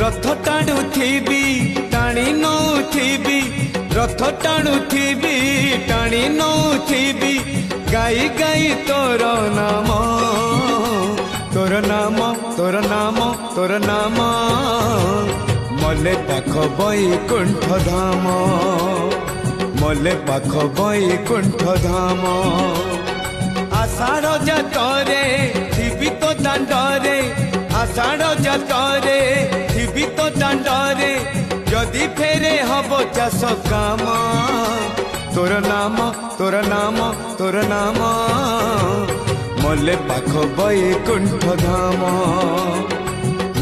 रथ टाणुथिबी टाणी नौथिबी रथ टाणुथिबी टाणी नौथिबी गाई गाई तोर नाम तोर नाम तोर नाम तोर नाम मले पाख बैकुंठ धाम मले पाख बैकुंठ धाम आषाढ़ जातरे थिबी तो दांडरे आषाढ़ जातरे थिबी तो दांडरे जदि फेरे हब चाष काम तोर नाम तोर नाम तोर नाम मले पाख बैकुंठ धाम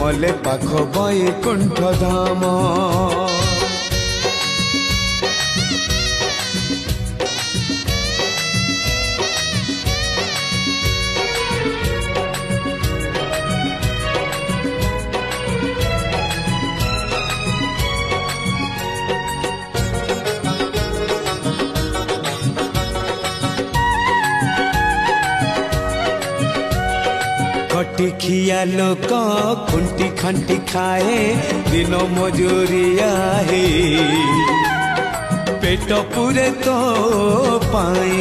मले पाख बैकुंठ धाम खिया लोक खुंटी खंटी खाए दिन मजूरिया है पेट पूरे तो पाए